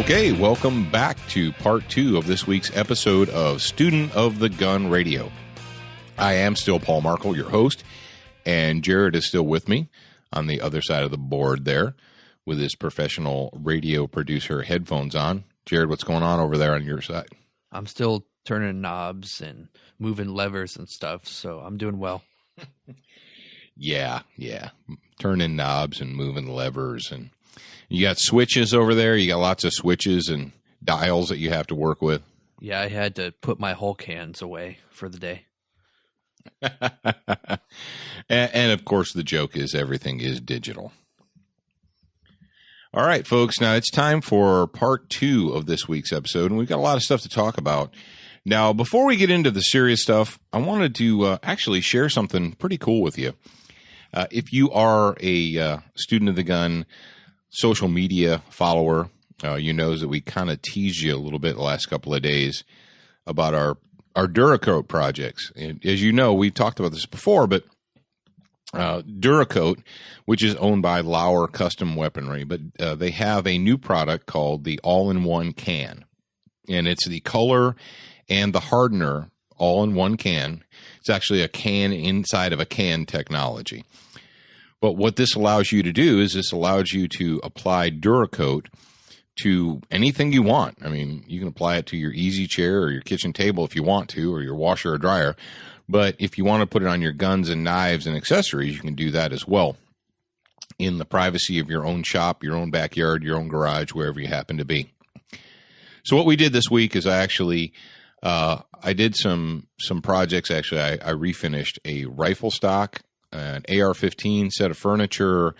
Okay, welcome back to part 2 of this week's episode of Student of the Gun Radio. I am still Paul Markle, your host, and Jared is still with me on the other side of the board there with his professional radio producer headphones on. Jared, what's going on over there on your side? I'm still turning knobs and moving levers and stuff, so I'm doing well. Yeah. Turning knobs and moving levers, and you got switches over there. You got lots of switches and dials that you have to work with. Yeah, I had to put my Hulk hands away for the day. and of course, the joke is everything is digital. All right, folks. Now it's time for part 2 of this week's episode, and we've got a lot of stuff to talk about. Now, before we get into the serious stuff, I wanted to actually share something pretty cool with you. If you are a student of the gun social media follower, you know that we kind of teased you a little bit the last couple of days about our Duracoat projects. And as you know, we've talked about this before, but Duracoat, which is owned by Lauer Custom Weaponry, but they have a new product called the All-in-One Can. And it's the color and the hardener all in one can. It's actually a can inside of a can technology. But what this allows you to do is this allows you to apply Duracoat to anything you want. I mean, you can apply it to your easy chair or your kitchen table if you want to, or your washer or dryer. But if you want to put it on your guns and knives and accessories, you can do that as well in the privacy of your own shop, your own backyard, your own garage, wherever you happen to be. So what we did this week is I did some projects. Actually, I refinished a rifle stock, an AR-15 set of furniture,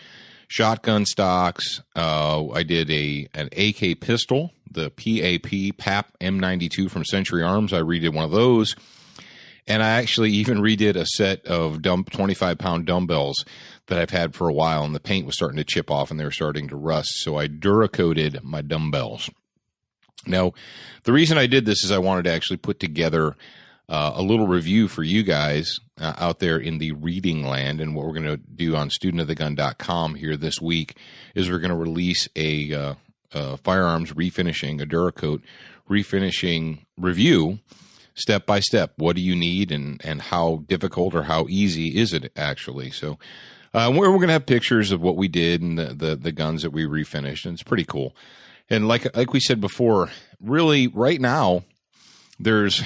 shotgun stocks. I did an AK pistol, the PAP M92 from Century Arms. I redid one of those. And I actually even redid a set of 25-pound dumbbells that I've had for a while, and the paint was starting to chip off and they were starting to rust. So I Duracoated my dumbbells. Now, the reason I did this is I wanted to actually put together a little review for you guys out there in the reading land. And what we're going to do on studentofthegun.com here this week is we're going to release a firearms refinishing, a Duracoat refinishing review, step by step. What do you need and how difficult or how easy is it actually? So we're going to have pictures of what we did and the guns that we refinished, and it's pretty cool. And like we said before, really right now, there's,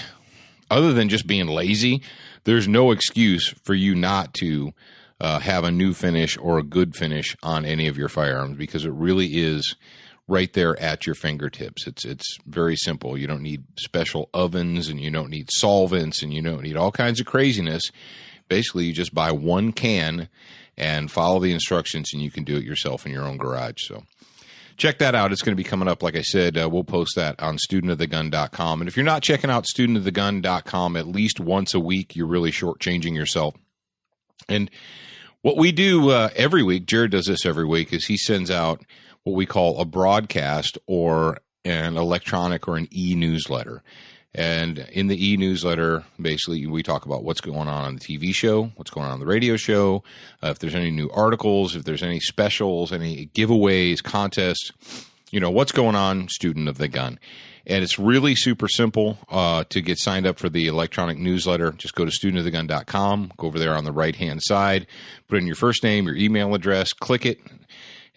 other than just being lazy, there's no excuse for you not to have a new finish or a good finish on any of your firearms, because it really is right there at your fingertips. It's very simple. You don't need special ovens, and you don't need solvents, and you don't need all kinds of craziness. Basically, you just buy one can and follow the instructions, and you can do it yourself in your own garage. So check that out. It's going to be coming up. Like I said, we'll post that on studentofthegun.com. And if you're not checking out studentofthegun.com at least once a week, you're really shortchanging yourself. And what we do every week, Jared does this every week, is he sends out what we call a broadcast or an electronic or an e-newsletter. And in the e-newsletter, basically, we talk about what's going on the TV show, what's going on the radio show, if there's any new articles, if there's any specials, any giveaways, contests, what's going on, Student of the Gun. And it's really super simple to get signed up for the electronic newsletter. Just go to studentofthegun.com, go over there on the right-hand side, put in your first name, your email address, click it,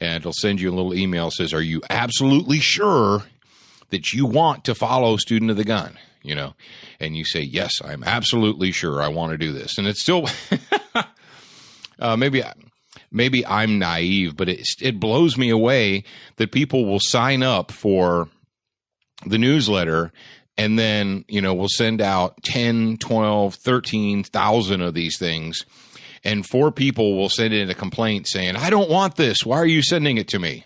and it'll send you a little email that says, are you absolutely sure that you want to follow Student of the Gun? And you say, yes, I'm absolutely sure I want to do this. And it's still, maybe I'm naive, but it blows me away that people will sign up for the newsletter and then, we'll send out 10, 12, 13,000 of these things. And 4 people will send in a complaint saying, I don't want this. Why are you sending it to me?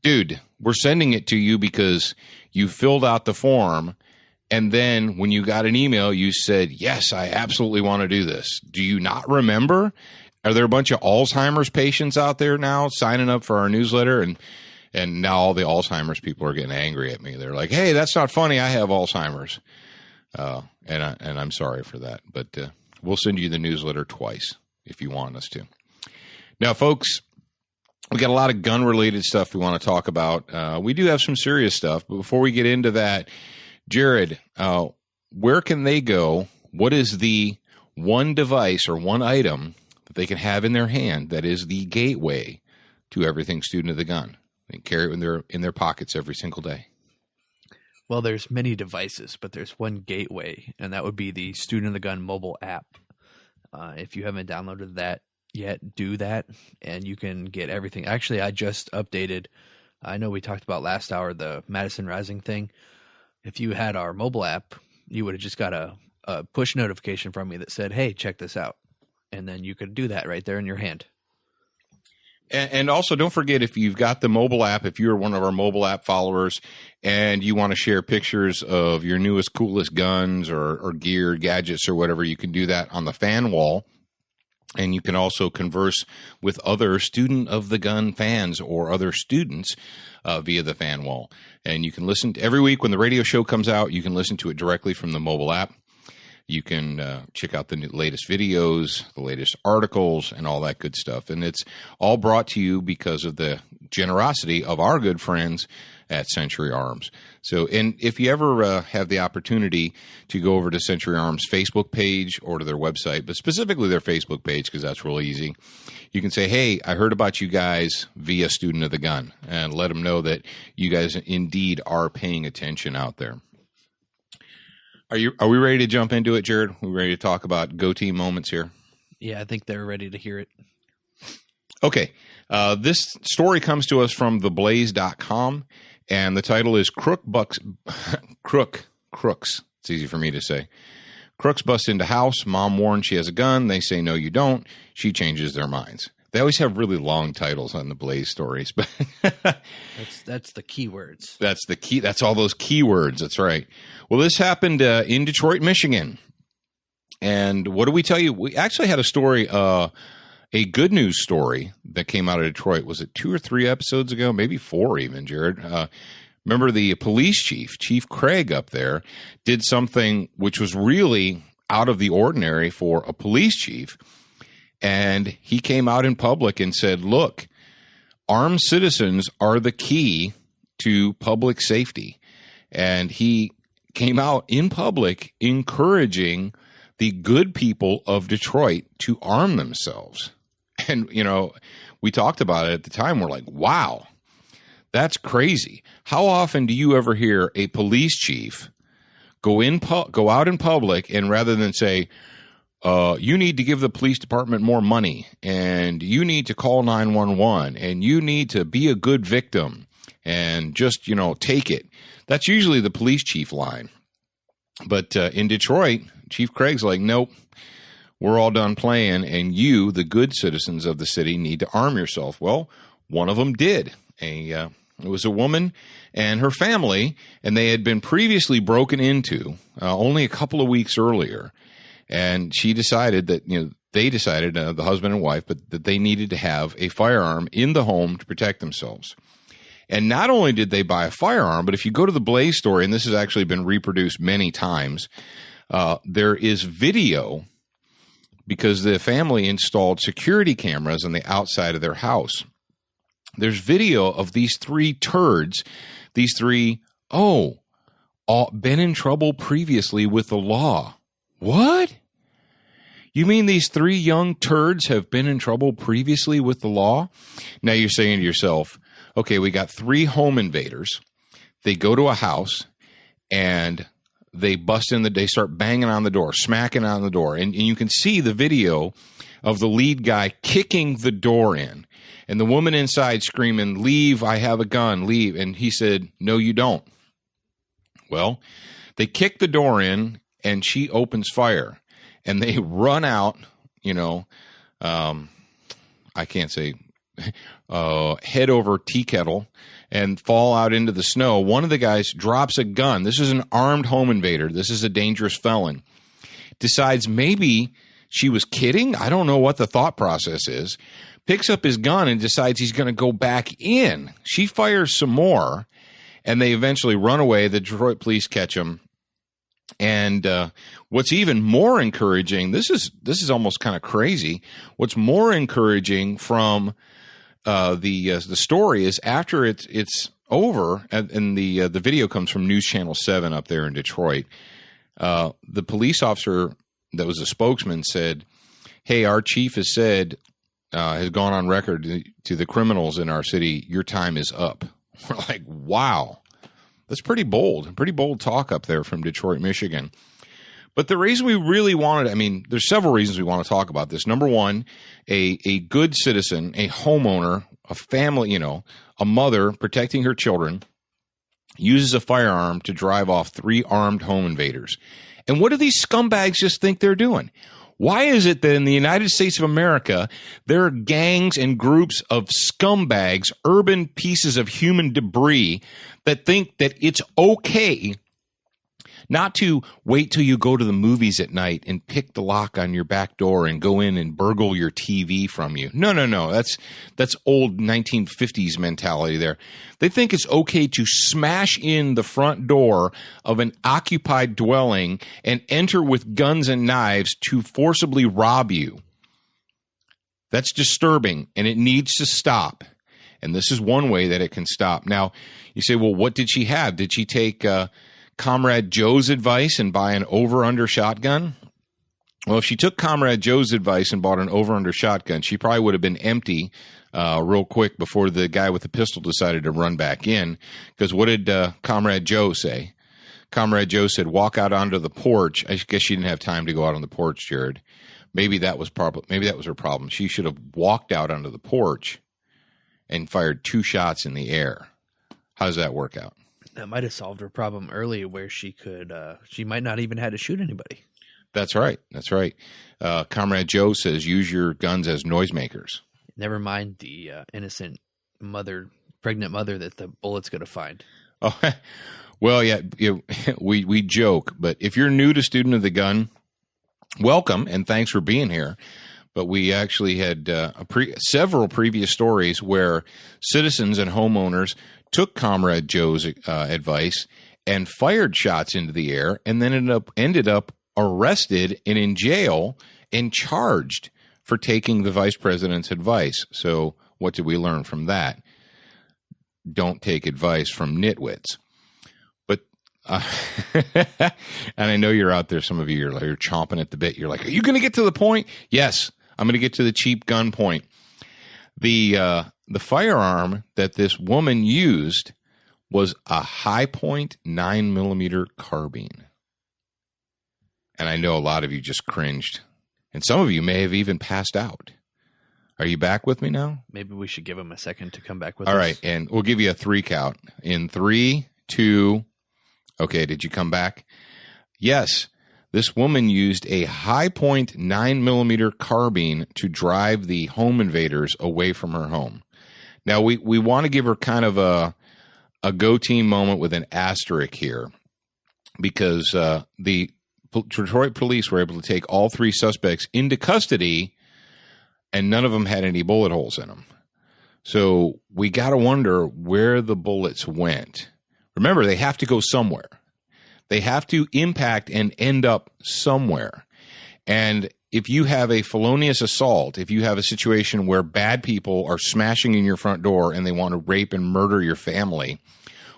Dude, we're sending it to you because you filled out the form. And then when you got an email, you said, yes, I absolutely want to do this. Do you not remember? Are there a bunch of Alzheimer's patients out there now signing up for our newsletter? And now all the Alzheimer's people are getting angry at me. They're like, hey, that's not funny. I have Alzheimer's. And I'm sorry for that. But we'll send you the newsletter twice if you want us to. Now, folks, We got a lot of gun-related stuff we want to talk about. We do have some serious stuff, but before we get into that, Jared, where can they go? What is the one device or one item that they can have in their hand that is the gateway to everything Student of the Gun? They carry it in their pockets every single day. Well, there's many devices, but there's one gateway, and that would be the Student of the Gun mobile app. If you haven't downloaded that yet, do that, and you can get everything. Actually, I just updated. I know we talked about last hour the Madison Rising thing. If you had our mobile app, you would have just got a push notification from me that said, "Hey, check this out," and then you could do that right there in your hand. And also, don't forget, if you've got the mobile app, if you're one of our mobile app followers and you want to share pictures of your newest, coolest guns or gear, gadgets, or whatever, you can do that on the fan wall. And you can also converse with other Student of the Gun fans or other students via the fan wall. And you can listen to, every week when the radio show comes out, you can listen to it directly from the mobile app. You can check out the latest videos, the latest articles, and all that good stuff. And it's all brought to you because of the generosity of our good friends at Century Arms. So, and if you ever have the opportunity to go over to Century Arms' Facebook page or to their website, but specifically their Facebook page, because that's real easy, you can say, "Hey, I heard about you guys via Student of the Gun," and let them know that you guys indeed are paying attention out there. Are we ready to jump into it, Jared? Are we ready to talk about go-team moments here? Yeah, I think they're ready to hear it. Okay. This story comes to us from theblaze.com, and the title is Crooks. It's easy for me to say. Crooks bust into house. Mom warns she has a gun. They say, "No, you don't." She changes their minds. They always have really long titles on the Blaze stories, but that's the keywords. That's the key. That's all those keywords. That's right. Well, this happened in Detroit, Michigan. And what do we tell you? We actually had a story, a good news story that came out of Detroit. Was it 2 or 3 episodes ago? Maybe 4 even, Jared. Remember the police chief, Chief Craig up there, did something which was really out of the ordinary for a police chief. And he came out in public and said, "Look, armed citizens are the key to public safety." And he came out in public encouraging the good people of Detroit to arm themselves. And, you know, we talked about it at the time. We're like, wow, that's crazy. How often do you ever hear a police chief go out in public and rather than say, you need to give the police department more money, and you need to call 911, and you need to be a good victim, and just, you know, take it. That's usually the police chief line. But in Detroit, Chief Craig's like, "Nope, we're all done playing, and you, the good citizens of the city, need to arm yourself." Well, one of them did. It was a woman and her family, and they had been previously broken into only a couple of weeks earlier. And she decided that, you know, they decided, the husband and wife, but that they needed to have a firearm in the home to protect themselves. And not only did they buy a firearm, but if you go to the Blaze story, and this has actually been reproduced many times, there is video because the family installed security cameras on the outside of their house. There's video of these 3 turds, these 3, been in trouble previously with the law. What? You mean these 3 young turds have been in trouble previously with the law? Now you're saying to yourself, okay, we got 3 home invaders. They go to a house and they they start banging on the door, smacking on the door. And you can see the video of the lead guy kicking the door in. And the woman inside screaming, "Leave, I have a gun, leave." And he said, "No, you don't." Well, they kick the door in and she opens fire. And they run out, you know, I can't say, head over tea kettle and fall out into the snow. One of the guys drops a gun. This is an armed home invader. This is a dangerous felon. Decides maybe she was kidding. I don't know what the thought process is. Picks up his gun and decides he's going to go back in. She fires some more, and they eventually run away. The Detroit police catch him. And what's even more encouraging, this is almost kind of crazy. What's more encouraging from the story is after it's over, and the video comes from News Channel 7 up there in Detroit. The police officer that was a spokesman said, "Hey, our chief has said, has gone on record to the criminals in our city, your time is up." We're like, wow, that's pretty bold talk up there from Detroit, Michigan. But the reason we really wanted, there's several reasons we want to talk about this. Number one, a good citizen, a homeowner, a family, a mother protecting her children, uses a firearm to drive off 3 armed home invaders. And what do these scumbags just think they're doing? Why is it that in the United States of America, there are gangs and groups of scumbags, urban pieces of human debris that think that it's okay not to wait till you go to the movies at night and pick the lock on your back door and go in and burgle your TV from you? No. That's old 1950s mentality there. They think it's okay to smash in the front door of an occupied dwelling and enter with guns and knives to forcibly rob you. That's disturbing, and it needs to stop. And this is one way that it can stop. Now, you say, well, what did she have? Did she take Comrade Joe's advice and buy an over-under shotgun? Well, if she took Comrade Joe's advice and bought an over-under shotgun, she probably would have been empty real quick before the guy with the pistol decided to run back in. Because what did Comrade Joe say? Comrade Joe said, walk out onto the porch. I guess she didn't have time to go out on the porch, Jared. Maybe that was her problem. She should have walked out onto the porch and fired 2 shots in the air. How does that work out? That might have solved her problem early, where she might not even have to shoot anybody. That's right. Comrade Joe says, use your guns as noisemakers. Never mind the innocent pregnant mother that the bullet's going to find. Oh, well, yeah, we joke, but if you're new to Student of the Gun, welcome and thanks for being here. But we actually had several previous stories where citizens and homeowners took Comrade Joe's advice and fired shots into the air, and then ended up arrested and in jail and charged for taking the vice president's advice. So what did we learn from that? Don't take advice from nitwits. But and I know you're out there, some of you, you're chomping at the bit. You're like, are you going to get to the point? Yes, I'm going to get to the cheap gun point. The firearm that this woman used was a Hi-Point 9mm carbine. And I know a lot of you just cringed. And some of you may have even passed out. Are you back with me now? Maybe we should give him a second to come back with us. All right, and we'll give you a 3 count. In 3, 2, okay, did you come back? Yes, this woman used a Hi-Point 9mm carbine to drive the home invaders away from her home. Now, we want to give her kind of a go-team moment with an asterisk here, because the Detroit police were able to take all 3 suspects into custody, and none of them had any bullet holes in them. So we got to wonder where the bullets went. Remember, they have to go somewhere. They have to impact and end up somewhere. And if you have a felonious assault, if you have a situation where bad people are smashing in your front door and they want to rape and murder your family,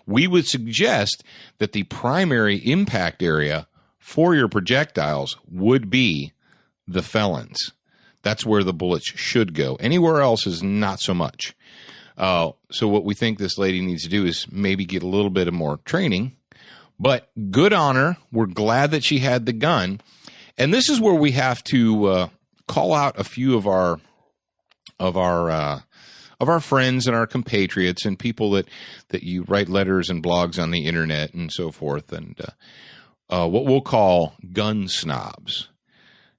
we would suggest that the primary impact area for your projectiles would be the felons. That's where the bullets should go. Anywhere else is not so much. So what we think this lady needs to do is maybe get a little bit of more training. But good on her. We're glad that she had the gun. And this is where we have to call out a few of our friends and our compatriots and people that you write letters and blogs on the internet and so forth, and what we'll call gun snobs.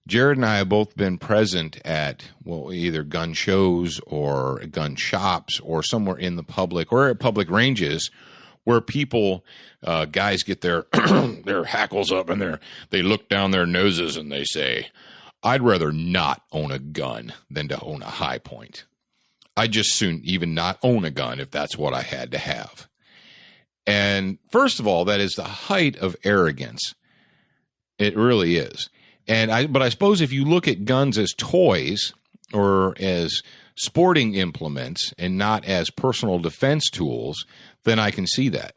Jared and I have both been present at, either gun shows or gun shops or somewhere in the public or at public ranges where people, guys get their their hackles up and they look down their noses and they say, I'd rather not own a gun than to own a Hi-Point. I'd just soon even not own a gun if that's what I had to have. And first of all, that is the height of arrogance. It really is. But I suppose if you look at guns as toys or as sporting implements and not as personal defense tools, then I can see that.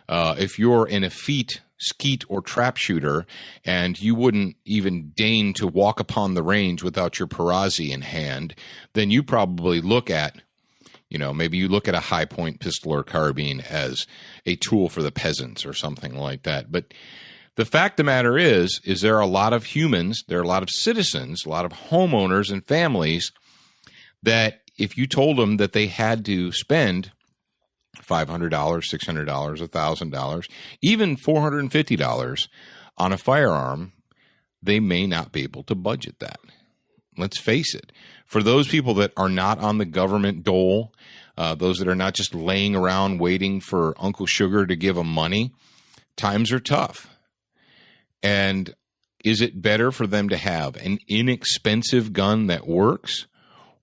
If you're an effete skeet or trap shooter and you wouldn't even deign to walk upon the range without your Perazzi in hand, then you probably look at, maybe you look at a high point pistol or carbine as a tool for the peasants or something like that. But the fact of the matter is there are a lot of humans, there are a lot of citizens, a lot of homeowners and families that if you told them that they had to spend $500, $600, $1,000, even $450 on a firearm, they may not be able to budget that. Let's face it. For those people that are not on the government dole, those that are not just laying around waiting for Uncle Sugar to give them money, times are tough. And is it better for them to have an inexpensive gun that works,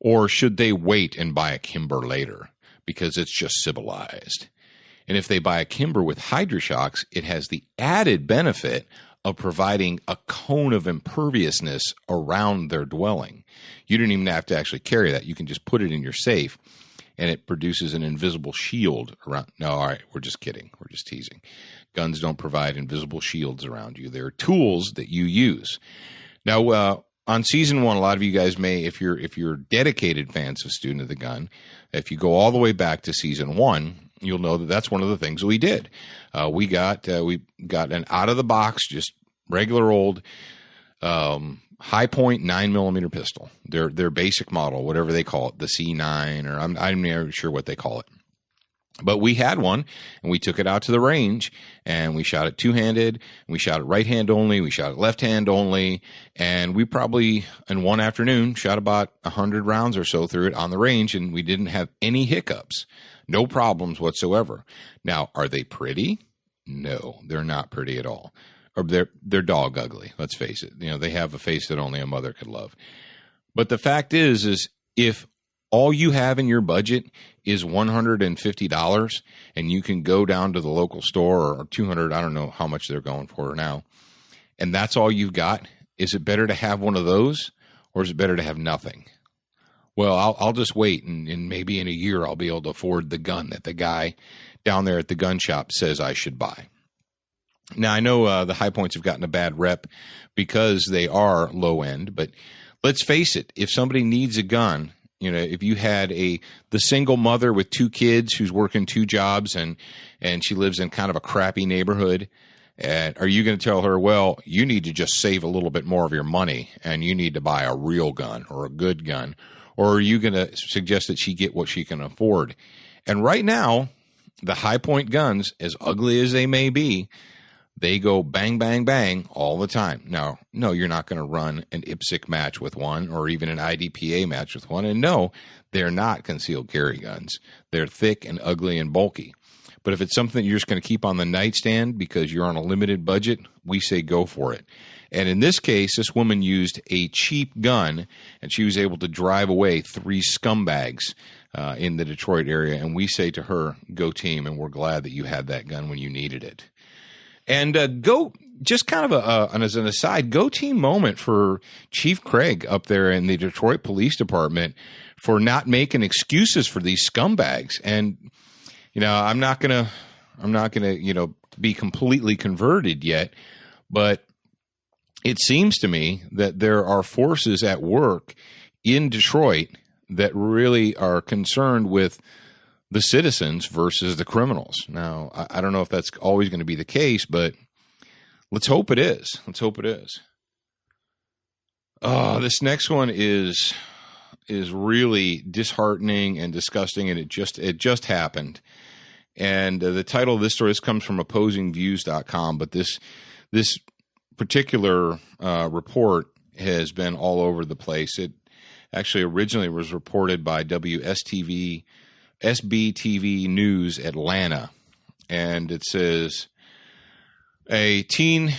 or should they wait and buy a Kimber later because it's just civilized? And if they buy a Kimber with HydroShocks, it has the added benefit of providing a cone of imperviousness around their dwelling. You don't even have to actually carry that. You can just put it in your safe, and it produces an invisible shield around. No, all right, we're just kidding. We're just teasing. Guns don't provide invisible shields around you. They're tools that you use. Now, on season 1, a lot of you guys may, if you're dedicated fans of Student of the Gun, if you go all the way back to season 1, you'll know that that's one of the things we did. We got an out of the box, just regular old high point 9mm pistol. Their basic model, whatever they call it, the C9, or I'm not sure what they call it. But we had one, and we took it out to the range, and we shot it two-handed, and we shot it right hand only, we shot it left hand only, and we probably, in one afternoon, shot about 100 rounds or so through it on the range, and we didn't have any hiccups, no problems whatsoever. Now, are they pretty? No, they're not pretty at all. Or they're dog ugly, let's face it. They have a face that only a mother could love. But the fact is if all you have in your budget is $150, and you can go down to the local store, or $200, I don't know how much they're going for now, and that's all you've got, is it better to have one of those, or is it better to have nothing? Well, I'll just wait, and maybe in a year I'll be able to afford the gun that the guy down there at the gun shop says I should buy. Now, I know the high points have gotten a bad rep because they are low end, but let's face it, if somebody needs a gun, if you had the single mother with 2 kids who's working 2 jobs and she lives in kind of a crappy neighborhood, are you going to tell her, well, you need to just save a little bit more of your money and you need to buy a real gun or a good gun? Or are you going to suggest that she get what she can afford? And right now, the high point guns, as ugly as they may be, they go bang, bang, bang all the time. Now, no, you're not going to run an IPSC match with one or even an IDPA match with one. And no, they're not concealed carry guns. They're thick and ugly and bulky. But if it's something you're just going to keep on the nightstand because you're on a limited budget, we say go for it. And in this case, this woman used a cheap gun, and she was able to drive away 3 scumbags in the Detroit area. And we say to her, go team, and we're glad that you had that gun when you needed it. And go, just kind of as an aside, go team moment for Chief Craig up there in the Detroit Police Department for not making excuses for these scumbags. And, I'm not gonna, be completely converted yet, but it seems to me that there are forces at work in Detroit that really are concerned with the citizens versus the criminals. Now, I don't know if that's always going to be the case, but let's hope it is. Let's hope it is. This next one is really disheartening and disgusting, and it just happened. And the title of this story, this comes from OpposingViews.com, but this particular report has been all over the place. It actually originally was reported by SBTV News Atlanta, and it says a teen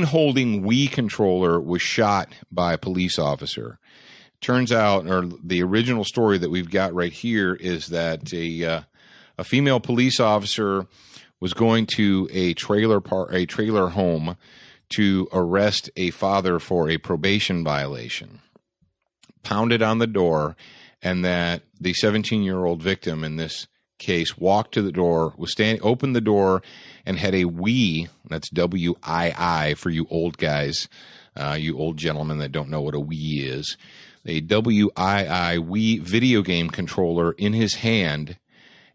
holding Wii controller was shot by a police officer. Turns out, or the original story that we've got right here is that a female police officer was going to a trailer home to arrest a father for a probation violation. Pounded on the door, and that the 17-year-old victim in this case walked to the door, opened the door, and had a Wii, that's W-I-I for you old guys, you old gentlemen that don't know what a Wii is, a W-I-I Wii video game controller in his hand,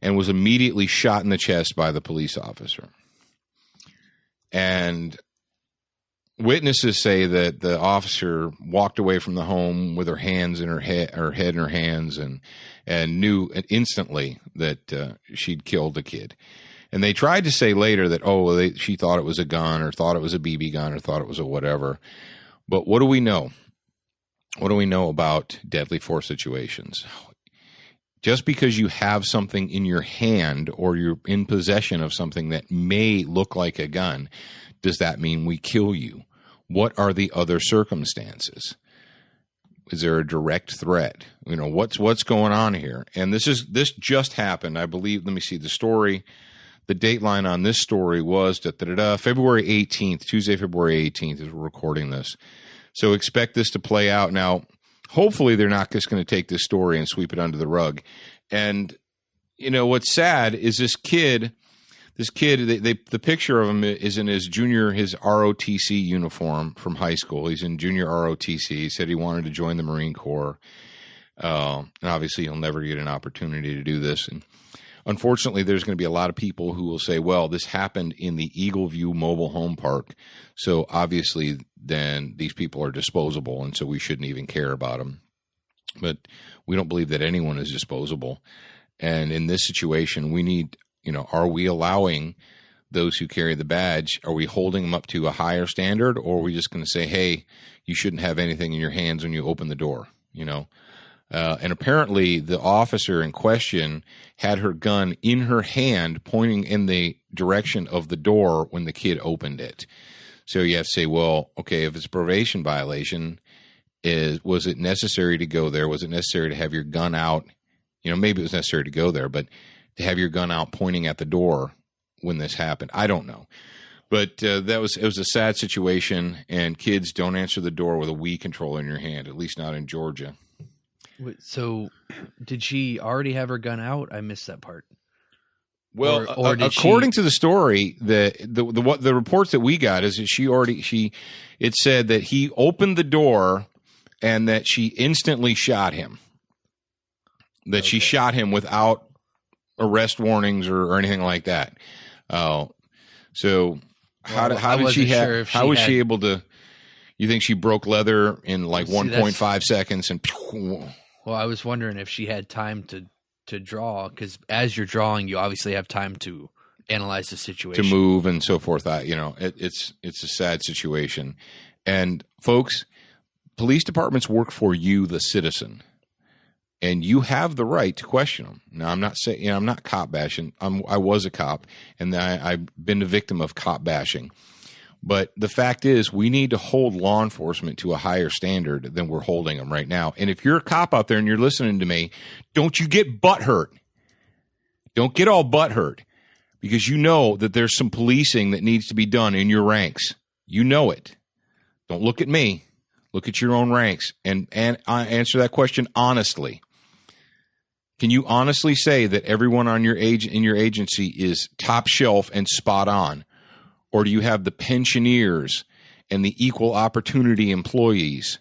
and was immediately shot in the chest by the police officer. And witnesses say that the officer walked away from the home with her hands in her head in her hands, and knew instantly that she'd killed the kid. And they tried to say later that, she thought it was a gun, or thought it was a BB gun, or thought it was a whatever. But what do we know? What do we know about deadly force situations? Just because you have something in your hand, or you're in possession of something that may look like a gun, does that mean we kill you? What are the other circumstances? Is there a direct threat? What's going on here? And this just happened, I believe. Let me see the story. The dateline on this story was February 18th, Tuesday, February 18th, as we're recording this. So expect this to play out. Now, hopefully they're not just going to take this story and sweep it under the rug. And, what's sad is this kid, the picture of him is in his ROTC uniform from high school. He's in junior ROTC. He said he wanted to join the Marine Corps. And obviously he'll never get an opportunity to do this. And unfortunately, there's going to be a lot of people who will say, well, this happened in the Eagle View Mobile Home Park. So obviously then these people are disposable, and so we shouldn't even care about them. But we don't believe that anyone is disposable. And in this situation, we need, are we allowing those who carry the badge, are we holding them up to a higher standard, or are we just going to say, hey, you shouldn't have anything in your hands when you open the door, And apparently the officer in question had her gun in her hand pointing in the direction of the door when the kid opened it. So you have to say, well, okay, if it's a probation violation, was it necessary to go there? Was it necessary to have your gun out? Maybe it was necessary to go there, but to have your gun out pointing at the door when this happened, I don't know. But it was a sad situation, and kids don't answer the door with a Wii controller in your hand, at least not in Georgia. So, did she already have her gun out? I missed that part. Well, according to the story, the reports that we got is that it said that he opened the door and that she instantly shot him. That she shot him without arrest warnings or anything like that. So how was she able to? You think she broke leather in like 1.5 seconds and? Well, I was wondering if she had time to draw, because as you're drawing, you obviously have time to analyze the situation, to move and so forth. It's a sad situation, and folks, police departments work for you, the citizen, and you have the right to question them. Now, I'm not saying I'm not cop bashing. I was a cop, and I've been a victim of cop bashing. But the fact is, we need to hold law enforcement to a higher standard than we're holding them right now. And if you're a cop out there and you're listening to me, don't you get butthurt. Don't get all butthurt, because you know that there's some policing that needs to be done in your ranks. You know it. Don't look at me. Look at your own ranks and answer that question honestly. Can you honestly say that everyone in your agency is top shelf and spot on? Or do you have the pensioners and the equal opportunity employees,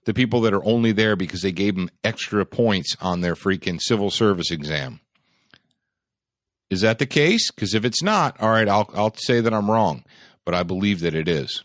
the people that are only there because they gave them extra points on their freaking civil service exam? Is that the case? Because if it's not, all right, I'll say that I'm wrong, but I believe that it is.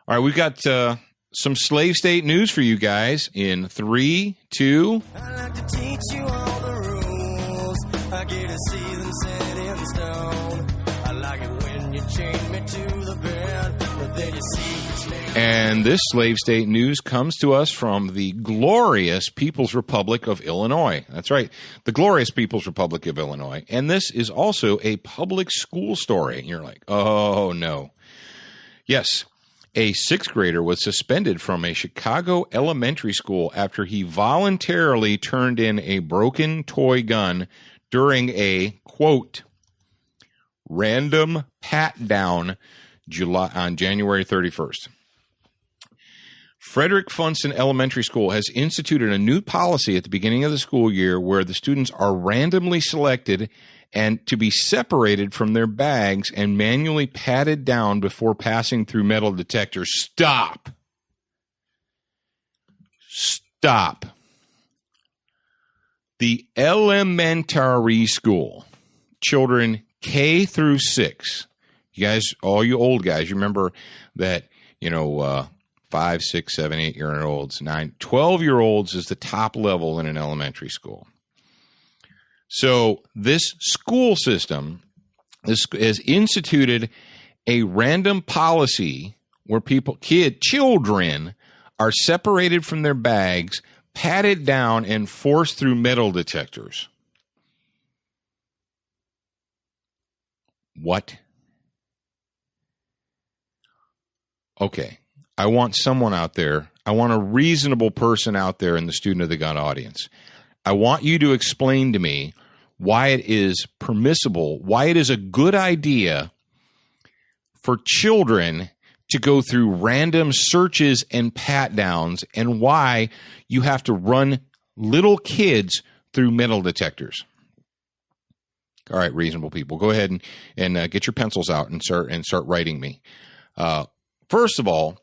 All right, we've got some slave state news for you guys in 3, 2. I like to teach you all the rules. I get to see them set in stone. I like it when you chain me to the bed, but then you see which name. And this slave state news comes to us from the glorious People's Republic of Illinois. That's right, the glorious People's Republic of Illinois. And this is also a public school story. And you're like, oh, no. Yes. A 6th grader was suspended from a Chicago elementary school after he voluntarily turned in a broken toy gun during a, quote, random pat-down on January 31st. Frederick Funston Elementary School has instituted a new policy at the beginning of the school year where the students are randomly selected and to be separated from their bags and manually patted down before passing through metal detectors. Stop. Stop. The elementary school, children K through 6. You guys, all you old guys, you remember that, 5, 6, 7, 8-year-olds, 9, 12-year-olds is the top level in an elementary school. So this school system has instituted a random policy where children are separated from their bags, patted down, and forced through metal detectors. What? Okay. I want someone out there. I want a reasonable person out there in the Student of the Gun audience. I want you to explain to me why it is permissible, why it is a good idea for children to go through random searches and pat downs, and why you have to run little kids through metal detectors. All right, reasonable people, go ahead and get your pencils out and start writing me. First of all,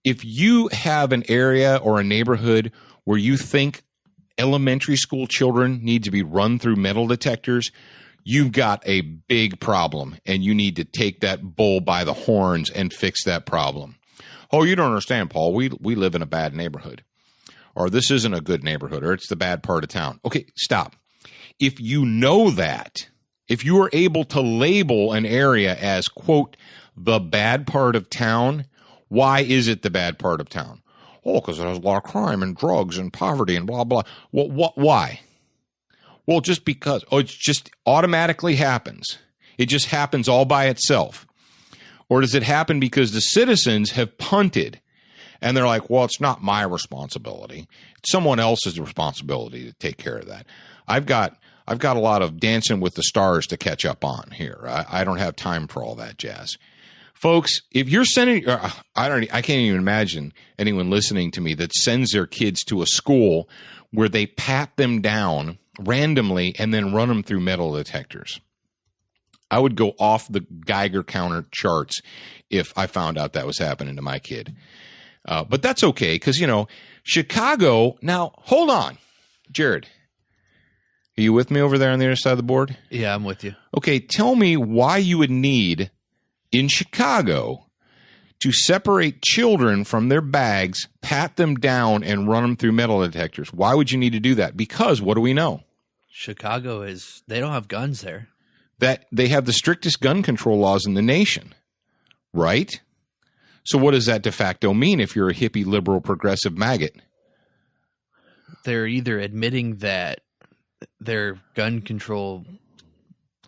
if you have an area or a neighborhood where you think elementary school children need to be run through metal detectors, you've got a big problem, and you need to take that bull by the horns and fix that problem. Oh, you don't understand, Paul. We live in a bad neighborhood, or this isn't a good neighborhood, or it's the bad part of town. Okay, stop. If you know that, if you are able to label an area as, quote, the bad part of town, why is it the bad part of town? Oh, because there's a lot of crime and drugs and poverty and blah, blah. Well, why? Well, just because. Oh, it just automatically happens. It just happens all by itself. Or does it happen because the citizens have punted and they're like, well, it's not my responsibility. It's someone else's responsibility to take care of that. I've got a lot of Dancing with the Stars to catch up on here. I don't have time for all that jazz. Folks, if you're sending, I can't even imagine anyone listening to me that sends their kids to a school where they pat them down randomly and then run them through metal detectors. I would go off the Geiger counter charts if I found out that was happening to my kid. But that's okay, because, Chicago, now, hold on. Jared, are you with me over there on the other side of the board? Yeah, I'm with you. Okay, tell me why you would need in Chicago to separate children from their bags, pat them down, and run them through metal detectors. Why would you need to do that? Because what do we know? Chicago they don't have guns there. That they have the strictest gun control laws in the nation, right? So what does that de facto mean if you're a hippie, liberal, progressive maggot? They're either admitting that their gun control,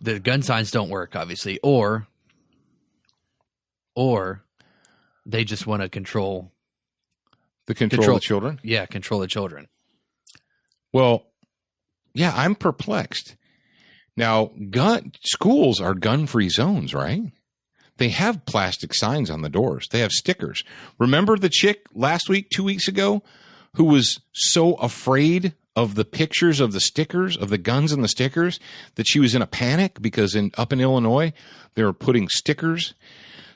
the gun signs don't work, obviously, or they just want to control the children. Yeah, control the children. Well, yeah, I'm perplexed. Now, schools are gun-free zones, right? They have plastic signs on the doors. They have stickers. Remember the chick last week, 2 weeks ago, who was so afraid of the pictures of the stickers, of the guns and the stickers, that she was in a panic because up in Illinois, they were putting stickers.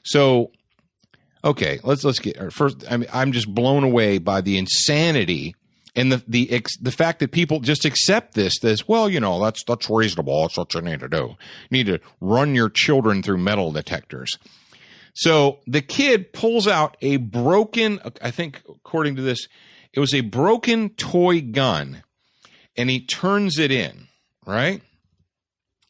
So, okay, let's get first. I'm just blown away by the insanity and the fact that people just accept this. Well, that's reasonable. That's what you need to do. You need to run your children through metal detectors. So the kid pulls out a broken, I think according to this, it was a broken toy gun, and he turns it in, right?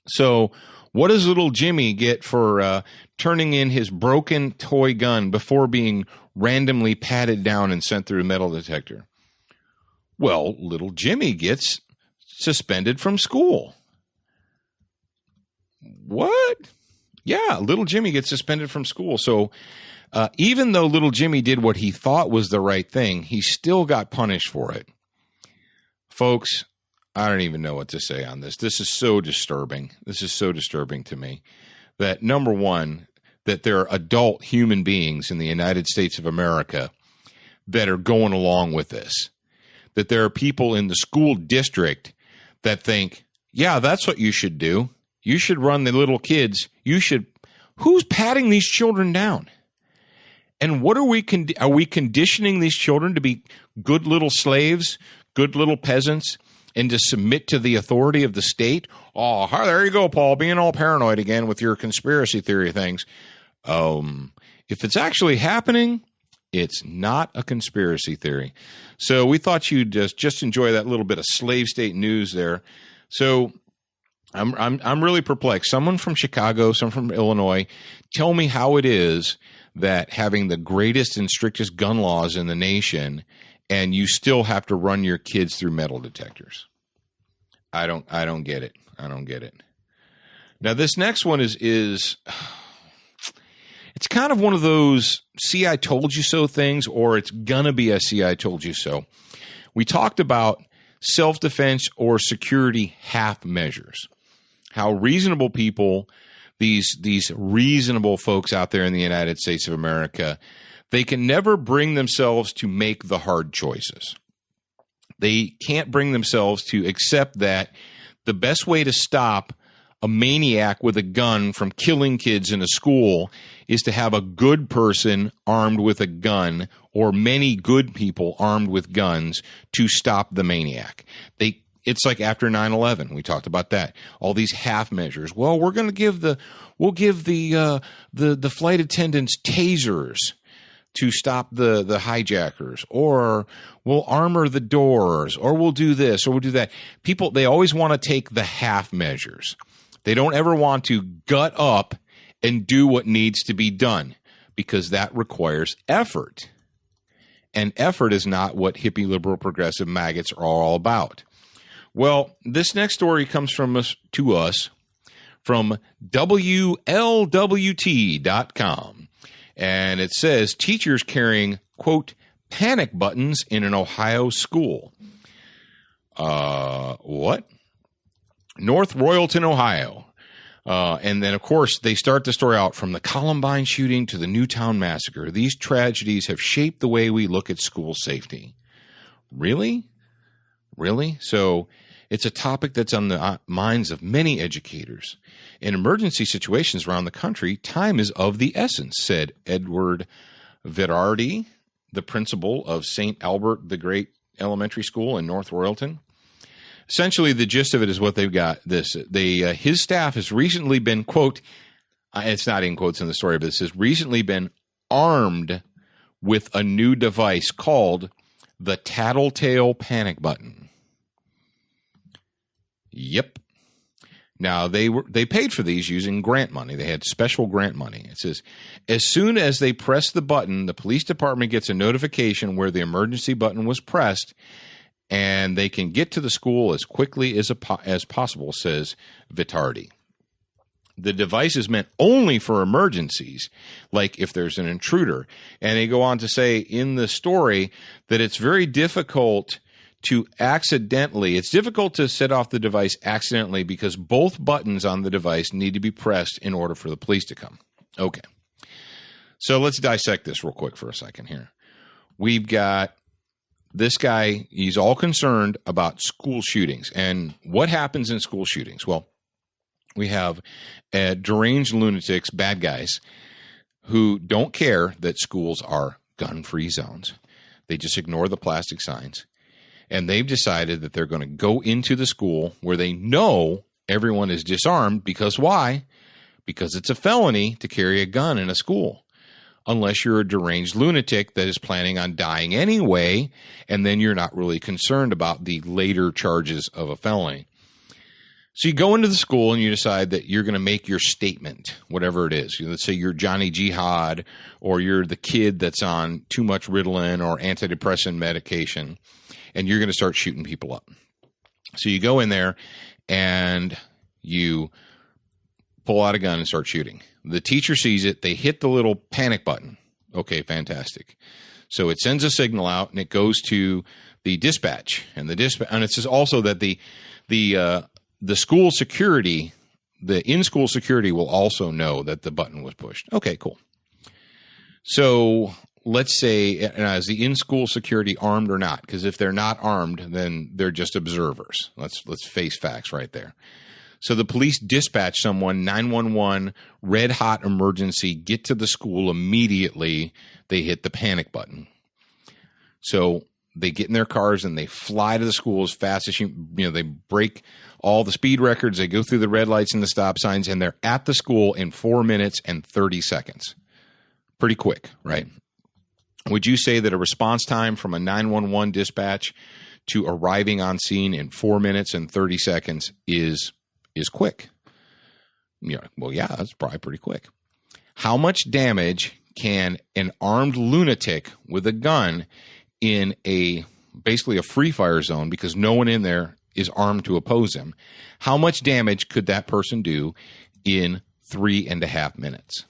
So what does little Jimmy get for turning in his broken toy gun before being randomly patted down and sent through a metal detector? Well, little Jimmy gets suspended from school. What? Yeah, little Jimmy gets suspended from school. So even though little Jimmy did what he thought was the right thing, he still got punished for it. Folks, I don't even know what to say on this. This is so disturbing. This is so disturbing to me that, number one, that there are adult human beings in the United States of America that are going along with this. That there are people in the school district that think, yeah, that's what you should do. You should run the little kids. Who's patting these children down? And what are we conditioning these children to be good little slaves, good little peasants, and to submit to the authority of the state? Oh, there you go, Paul, being all paranoid again with your conspiracy theory things. If it's actually happening, it's not a conspiracy theory. So we thought you'd just enjoy that little bit of slave state news there. So I'm really perplexed. Someone from Chicago, someone from Illinois, tell me how it is that having the greatest and strictest gun laws in the nation, and you still have to run your kids through metal detectors. I don't get it. I don't get it. Now this next one is it's kind of one of those see I told you so things, or it's gonna be a see I told you so. We talked about self-defense or security half measures. How reasonable people, these reasonable folks out there in the United States of America, they can never bring themselves to make the hard choices. They can't bring themselves to accept that the best way to stop a maniac with a gun from killing kids in a school is to have a good person armed with a gun, or many good people armed with guns to stop the maniac. It's like after 9/11, we talked about that. All these half measures. Well, we'll give the flight attendants tasers to stop the hijackers, or we'll armor the doors, or we'll do this, or we'll do that. People, they always want to take the half measures. They don't ever want to gut up and do what needs to be done, because that requires effort. And effort is not what hippie, liberal, progressive maggots are all about. Well, this next story comes from us from WLWT.com. And it says, teachers carrying, quote, panic buttons in an Ohio school. What? North Royalton, Ohio. And then, of course, they start the story out from the Columbine shooting to the Newtown massacre. These tragedies have shaped the way we look at school safety. Really? Really? So it's a topic that's on the minds of many educators. In emergency situations around the country, time is of the essence, said Edward Verardi, the principal of St. Albert the Great Elementary School in North Royalton. Essentially, the gist of it is what they've got. His staff has recently been, quote, it's not in quotes in the story, but it says, recently been armed with a new device called the Tattletale Panic Button. Yep. Now, they paid for these using grant money. They had special grant money. It says, as soon as they press the button, the police department gets a notification where the emergency button was pressed, and they can get to the school as quickly as possible, says Vitardi. The device is meant only for emergencies, like if there's an intruder. And they go on to say in the story that it's very difficult to set off the device accidentally, because both buttons on the device need to be pressed in order for the police to come. Okay. So let's dissect this real quick for a second here. We've got this guy, he's all concerned about school shootings. And what happens in school shootings? Well, we have deranged lunatics, bad guys, who don't care that schools are gun-free zones. They just ignore the plastic signs. And they've decided that they're going to go into the school where they know everyone is disarmed. Because why? Because it's a felony to carry a gun in a school. Unless you're a deranged lunatic that is planning on dying anyway, and then you're not really concerned about the later charges of a felony. So you go into the school and you decide that you're going to make your statement, whatever it is. Let's say you're Johnny Jihad, or you're the kid that's on too much Ritalin or antidepressant medication, and you're going to start shooting people up. So you go in there and you pull out a gun and start shooting. The teacher sees it. They hit the little panic button. Okay, fantastic. So it sends a signal out, and it goes to the dispatch. And it says also that the school security, the in-school security will also know that the button was pushed. Okay, cool. So let's say, is the in-school security armed or not? Because if they're not armed, then they're just observers. Let's face facts right there. So the police dispatch someone, 911, red hot emergency, get to the school immediately. They hit the panic button. So they get in their cars and they fly to the school as fast as they break all the speed records. They go through the red lights and the stop signs, and they're at the school in 4 minutes and 30 seconds. Pretty quick, right? Would you say that a response time from a 911 dispatch to arriving on scene in 4 minutes and 30 seconds is quick? Yeah, well, yeah, that's probably pretty quick. How much damage can an armed lunatic with a gun in basically a free fire zone, because no one in there is armed to oppose him, how much damage could that person do in 3.5 minutes?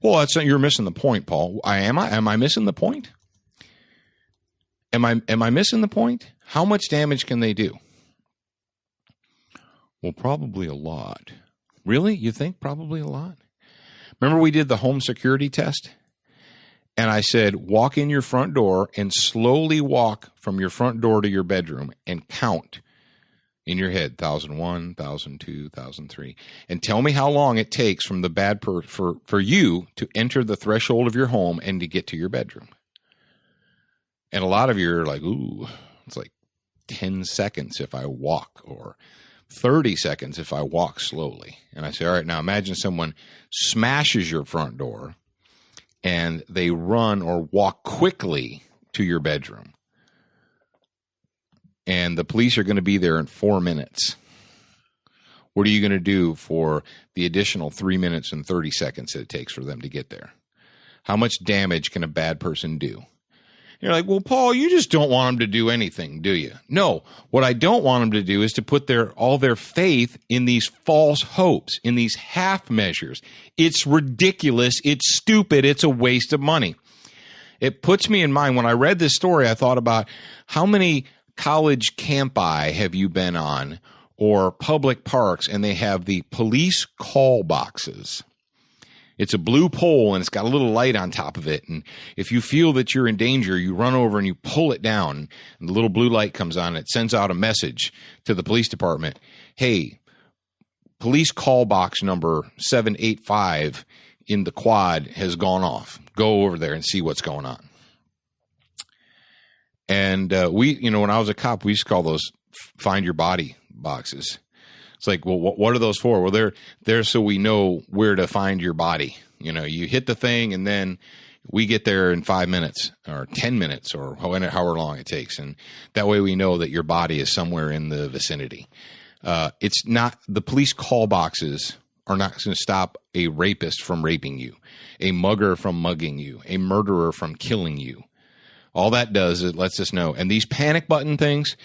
Well, you're missing the point, Paul. Am I missing the point? Am I missing the point? How much damage can they do? Well, probably a lot. Really? You think probably a lot? Remember we did the home security test? And I said, walk in your front door and slowly walk from your front door to your bedroom and count in your head, 1001, 1002, 1003, and tell me how long it takes from the for you to enter the threshold of your home and to get to your bedroom. And a lot of you are like, ooh, it's like 10 seconds if I walk, or 30 seconds if I walk slowly. And I say, all right, now imagine someone smashes your front door and they run or walk quickly to your bedroom. And the police are going to be there in 4 minutes. What are you going to do for the additional 3 minutes and 30 seconds that it takes for them to get there? How much damage can a bad person do? You're like, well, Paul, you just don't want them to do anything, do you? No, what I don't want them to do is to put all their faith in these false hopes, in these half measures. It's ridiculous. It's stupid. It's a waste of money. It puts me in mind, when I read this story, I thought about how many college campi have you been on, or public parks, and they have the police call boxes. It's a blue pole, and it's got a little light on top of it. And if you feel that you're in danger, you run over and you pull it down, and the little blue light comes on. And it sends out a message to the police department. Hey, police call box number 785 in the quad has gone off. Go over there and see what's going on. And when I was a cop, we used to call those find your body boxes. It's like, well, what are those for? Well, they're so we know where to find your body. You hit the thing, and then we get there in 5 minutes or 10 minutes or however long it takes. And that way we know that your body is somewhere in the vicinity. It's not, the police call boxes are not going to stop a rapist from raping you, a mugger from mugging you, a murderer from killing you. All that does is it lets us know. And these panic button things,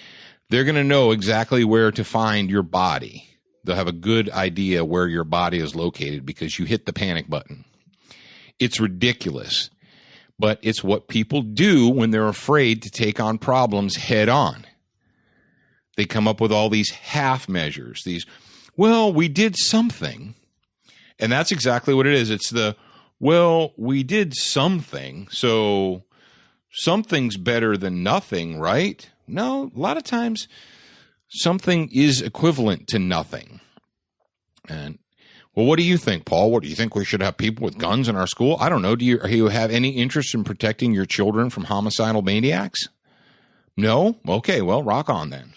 they're going to know exactly where to find your body. They'll have a good idea where your body is located because you hit the panic button. It's ridiculous, but it's what people do when they're afraid to take on problems head on. They come up with all these half measures, we did something. And that's exactly what it is. It's we did something, so something's better than nothing, right? No, a lot of times something is equivalent to nothing. And, well, what do you think, Paul? What do you think, we should have people with guns in our school? I don't know. Do you have any interest in protecting your children from homicidal maniacs? No? Okay, well, rock on then.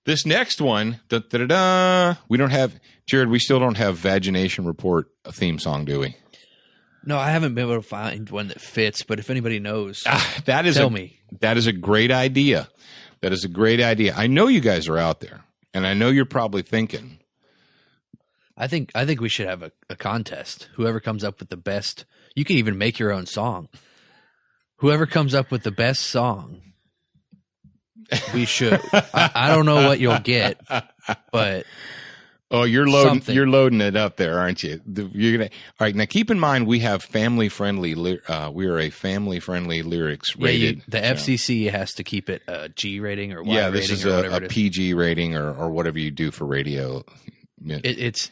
This next one, we don't have, Jared, we still don't have Vagination Report a theme song, do we? No, I haven't been able to find one that fits, but if anybody knows, tell me. That is a great idea. That is a great idea. I know you guys are out there, and I know you're probably thinking. I think we should have a contest. Whoever comes up with the best, you can even make your own song. Whoever comes up with the best song, we should. I don't know what you'll get, but oh, you're loading it up there, aren't you? You're gonna. All right, now keep in mind we have family friendly. We are a family friendly lyrics rated. The FCC has to keep it a G rating or Y rating. This is a PG rating or whatever you do for radio. It's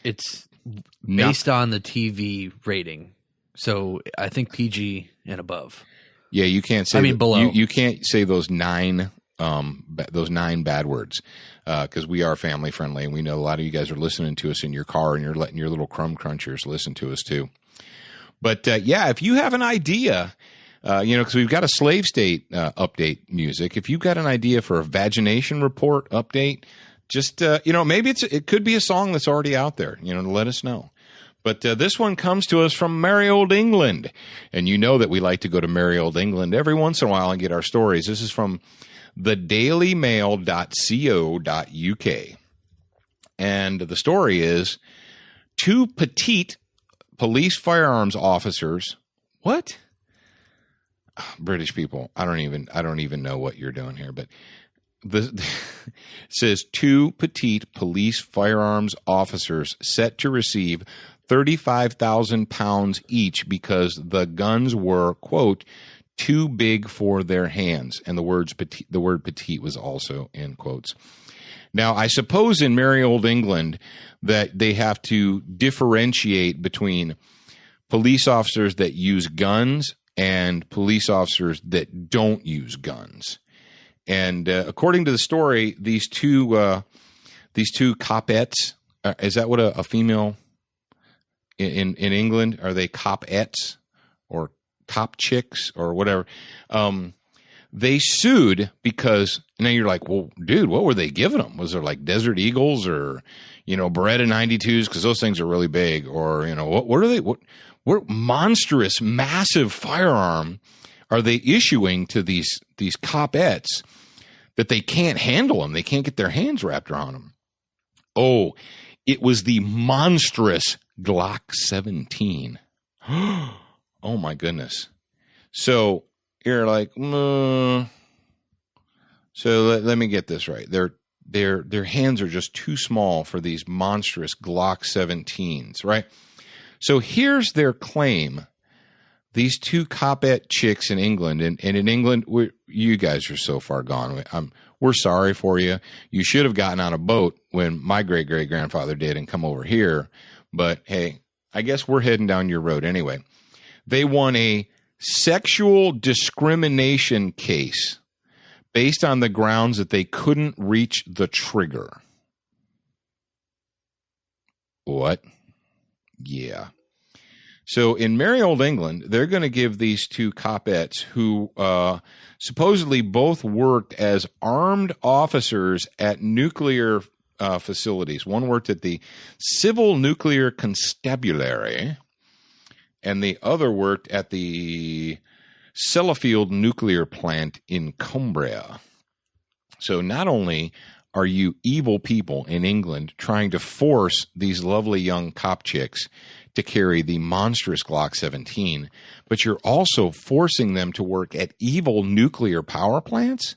based on the TV rating. So I think PG and above. Yeah, you can't say. I mean, below. You can't say those 9 bad words because we are family friendly, and we know a lot of you guys are listening to us in your car, and you're letting your little crumb crunchers listen to us too. But yeah, if you have an idea, because we've got a slave state update music. If you've got an idea for a vagination report update, just maybe it could be a song that's already out there. Let us know. But this one comes to us from merry old England. And you know that we like to go to merry old England every once in a while and get our stories. This is from thedailymail.co.uk. And the story is 2 petite police firearms officers. What? British people. I don't even know what you're doing here, but it says 2 petite police firearms officers set to receive £35,000 each because the guns were, quote, too big for their hands. And the word petite was also in quotes. Now, I suppose in merry old England that they have to differentiate between police officers that use guns and police officers that don't use guns. And according to the story, these two copettes, is that what a female in England, are they copettes or cop chicks or whatever? They sued because now you're like, well, dude, what were they giving them? Was there like Desert Eagles or, Beretta 92s? Because those things are really big. Or, what are they? What monstrous, massive firearm are they issuing to these copettes that they can't handle them? They can't get their hands wrapped around them. Oh, it was the monstrous Glock 17. Oh my goodness. So you're like, so let me get this right. Their hands are just too small for these monstrous Glock 17s, right? So here's their claim. These 2 copette chicks in England, and in England, you guys are so far gone. We're sorry for you. You should have gotten on a boat when my great-great-grandfather did and come over here. But, hey, I guess we're heading down your road anyway. They won a sexual discrimination case based on the grounds that they couldn't reach the trigger. What? Yeah. So in merry old England, they're going to give these 2 copettes who supposedly both worked as armed officers at nuclear facilities. One worked at the Civil Nuclear Constabulary, and the other worked at the Sellafield Nuclear Plant in Cumbria. So not only are you evil people in England trying to force these lovely young cop chicks to carry the monstrous Glock 17, but you're also forcing them to work at evil nuclear power plants?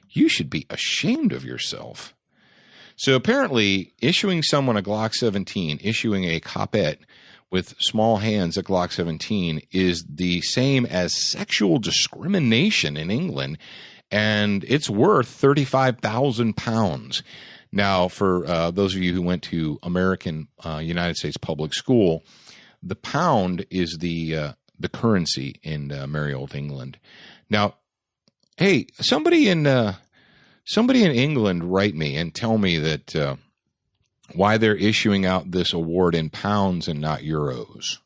You should be ashamed of yourself. So apparently, issuing someone a Glock 17, issuing a copette with small hands a Glock 17 is the same as sexual discrimination in England, and it's worth £35,000. Now, for those of you who went to American United States public school, the pound is the currency in merry old England. Now, hey, somebody in England write me and tell me that why they're issuing out this award in pounds and not euros.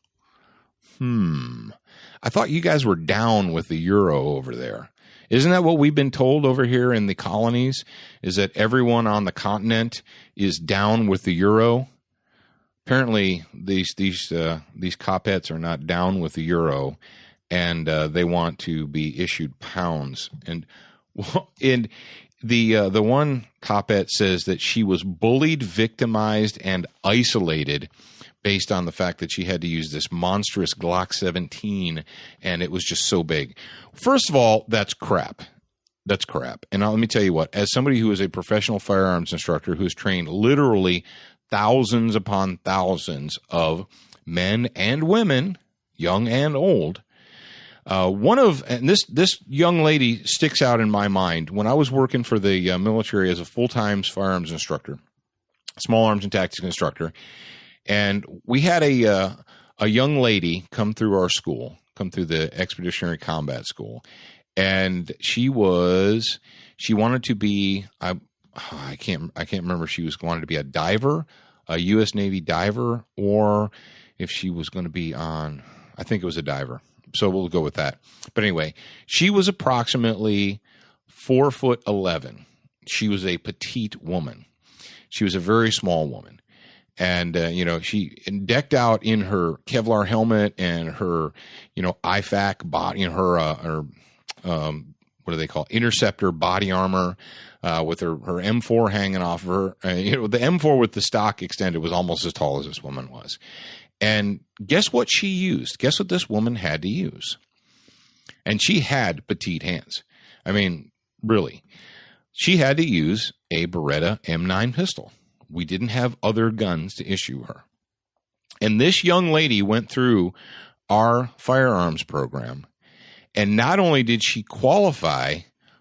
I thought you guys were down with the euro over there. Isn't that what we've been told over here in the colonies? Is that everyone on the continent is down with the euro? Apparently, these copettes are not down with the euro, and they want to be issued pounds. And the one copette says that she was bullied, victimized, and isolated based on the fact that she had to use this monstrous Glock 17, and it was just so big. First of all, that's crap. That's crap. And now, let me tell you what, as somebody who is a professional firearms instructor who's trained literally thousands upon thousands of men and women, young and old, and this young lady sticks out in my mind. When I was working for the military as a full-time firearms instructor, small arms and tactics instructor, and we had a a young lady come through our school, come through the Expeditionary Combat School, and she wanted to be, I can't remember if she wanted to be a diver, a U.S. Navy diver, or if she was going to be on, I think it was a diver. So we'll go with that. But anyway, she was approximately 4'11". She was a petite woman. She was a very small woman. And, she decked out in her Kevlar helmet and her, IFAC body, her what do they call it? Interceptor body armor, with her M4 hanging off of her. The M4 with the stock extended was almost as tall as this woman was. And guess what she used? Guess what this woman had to use? And she had petite hands. I mean, really. She had to use a Beretta M9 pistol. We didn't have other guns to issue her. And this young lady went through our firearms program. And not only did she qualify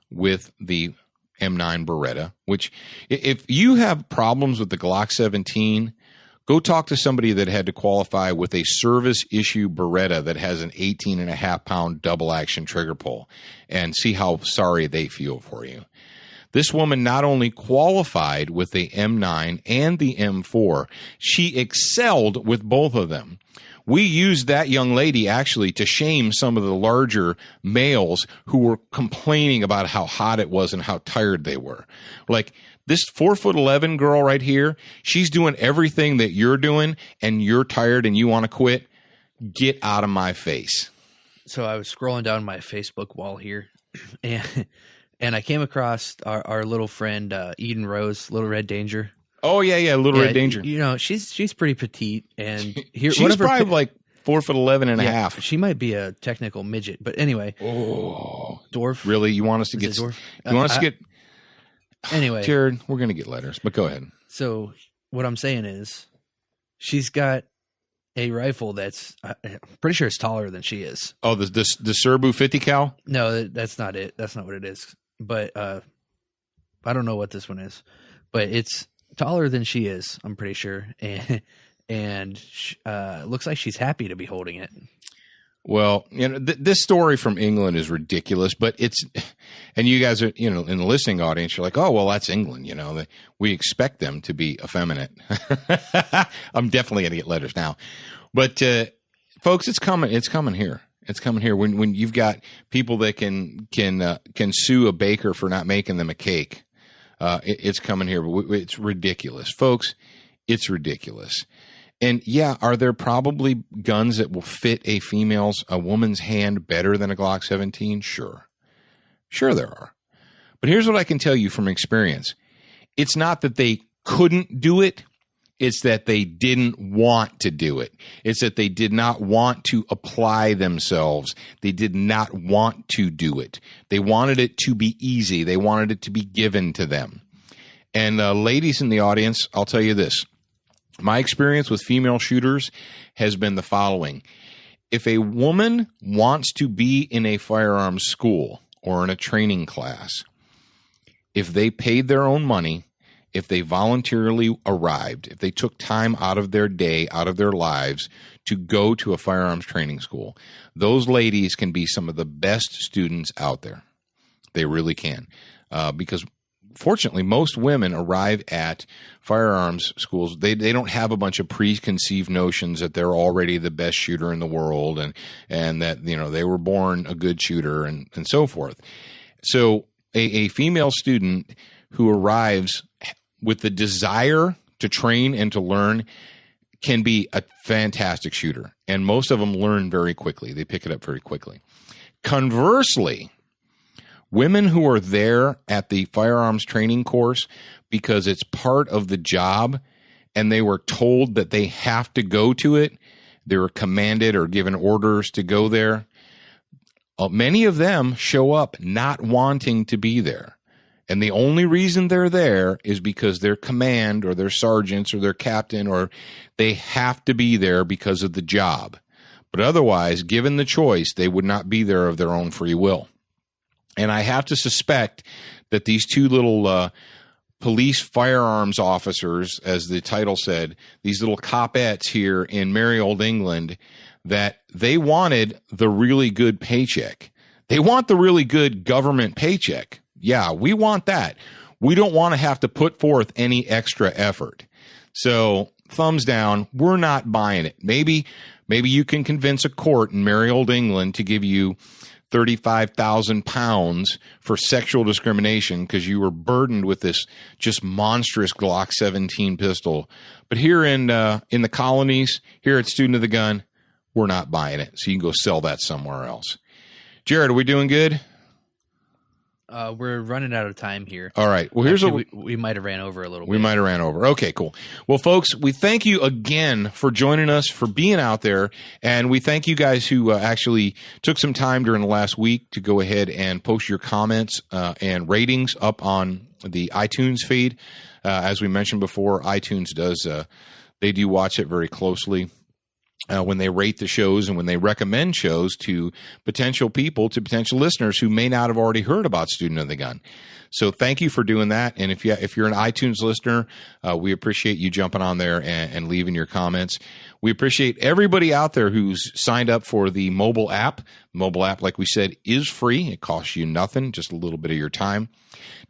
with the M9 Beretta, which if you have problems with the Glock 17, go talk to somebody that had to qualify with a service issue Beretta that has an 18.5-pound double action trigger pull and see how sorry they feel for you. This woman not only qualified with the M9 and the M4, she excelled with both of them. We used that young lady actually to shame some of the larger males who were complaining about how hot it was and how tired they were. Like, this 4'11" girl right here, she's doing everything that you're doing, and you're tired and you want to quit. Get out of my face. So I was scrolling down my Facebook wall here, and I came across our little friend Eden Rose, Little Red Danger. Oh yeah, Little Red Danger. She's pretty petite, and here she's probably like 4'11" and a half. She might be a technical midget, but anyway. Oh, dwarf. Really? You want us to get dwarf? You want us to get? Anyway, Jared, we're going to get letters, but go ahead. So what I'm saying is she's got a rifle that's I'm pretty sure it's taller than she is. Oh, the Serbu 50 cal? No, that's not it. That's not what it is. But I don't know what this one is. But it's taller than she is, I'm pretty sure. And looks like she's happy to be holding it. Well, this story from England is ridiculous, but and you guys are, in the listening audience, you're like, oh, well, that's England. We expect them to be effeminate. I'm definitely going to get letters now, but folks, it's coming. It's coming here. It's coming here. When you've got people that can sue a baker for not making them a cake, it's coming here. But it's ridiculous, folks. It's ridiculous. And yeah, are there probably guns that will fit a woman's hand better than a Glock 17? Sure there are. But here's what I can tell you from experience. It's not that they couldn't do it. It's that they didn't want to do it. It's that they did not want to apply themselves. They did not want to do it. They wanted it to be easy. They wanted it to be given to them. And ladies in the audience, I'll tell you this. My experience with female shooters has been the following. If a woman wants to be in a firearms school or in a training class, if they paid their own money, if they voluntarily arrived, if they took time out of their day, out of their lives to go to a firearms training school, those ladies can be some of the best students out there. They really can. Because fortunately, most women arrive at firearms schools. They don't have a bunch of preconceived notions that they're already the best shooter in the world and that, they were born a good shooter and so forth. So a female student who arrives with the desire to train and to learn can be a fantastic shooter. And most of them learn very quickly. They pick it up very quickly. Conversely, women who are there at the firearms training course because it's part of the job and they were told that they have to go to it, they were commanded or given orders to go there, many of them show up not wanting to be there. And the only reason they're there is because their command or their sergeants or their captain or they have to be there because of the job. But otherwise, given the choice, they would not be there of their own free will. And I have to suspect that these two little police firearms officers, as the title said, these little copettes here in merry old England, that they wanted the really good paycheck. They want the really good government paycheck. Yeah, we want that. We don't want to have to put forth any extra effort. So thumbs down. We're not buying it. Maybe you can convince a court in merry old England to give you £35,000 for sexual discrimination because you were burdened with this just monstrous Glock 17 pistol. But here in the colonies, here at Student of the Gun, we're not buying it. So you can go sell that somewhere else. Jared, are we doing good? We're running out of time here. All right. Well, here's we might have ran over a little bit. We might have ran over. Okay, cool. Well, folks, we thank you again for joining us, for being out there, and we thank you guys who actually took some time during the last week to go ahead and post your comments and ratings up on the iTunes feed. As we mentioned before, iTunes they do watch it very closely. When they rate the shows and when they recommend shows to potential people, to potential listeners who may not have already heard about Student of the Gun. So thank you for doing that. And if you're an iTunes listener, we appreciate you jumping on there and leaving your comments. We appreciate everybody out there who's signed up for the mobile app. Mobile app, like we said, is free. It costs you nothing, just a little bit of your time.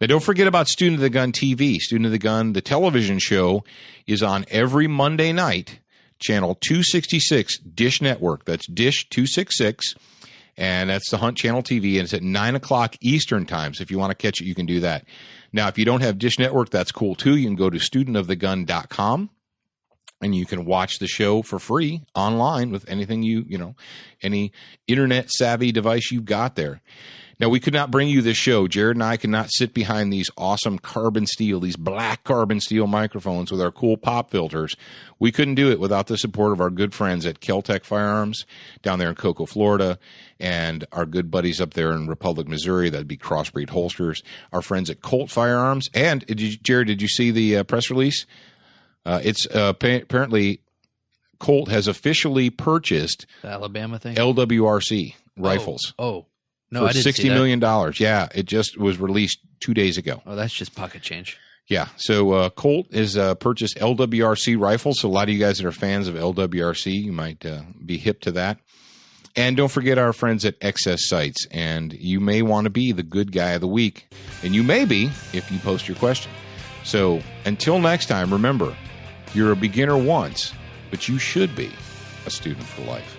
Now, don't forget about Student of the Gun TV. Student of the Gun, the television show, is on every Monday night. Channel 266, Dish Network. That's Dish 266, and that's the Hunt Channel TV, and it's at 9 o'clock Eastern time. So if you want to catch it, you can do that. Now, if you don't have Dish Network, that's cool too. You can go to studentofthegun.com, and you can watch the show for free online with anything any internet-savvy device you've got there. Now, we could not bring you this show. Jared and I could not sit behind these awesome carbon steel, these black carbon steel microphones with our cool pop filters. We couldn't do it without the support of our good friends at Kel-Tec Firearms down there in Cocoa, Florida, and our good buddies up there in Republic, Missouri. That'd be Crossbreed Holsters. Our friends at Colt Firearms. And, Jared, did you see the press release? It's apparently Colt has officially purchased the Alabama thing? LWRC rifles. No, for I didn't $60 million. Yeah, it just was released 2 days ago. Oh, that's just pocket change. Yeah, so Colt has purchased LWRC rifles. So a lot of you guys that are fans of LWRC, you might be hip to that. And don't forget our friends at XS Sights. And you may want to be the good guy of the week. And you may be if you post your question. So until next time, remember, you're a beginner once, but you should be a student for life.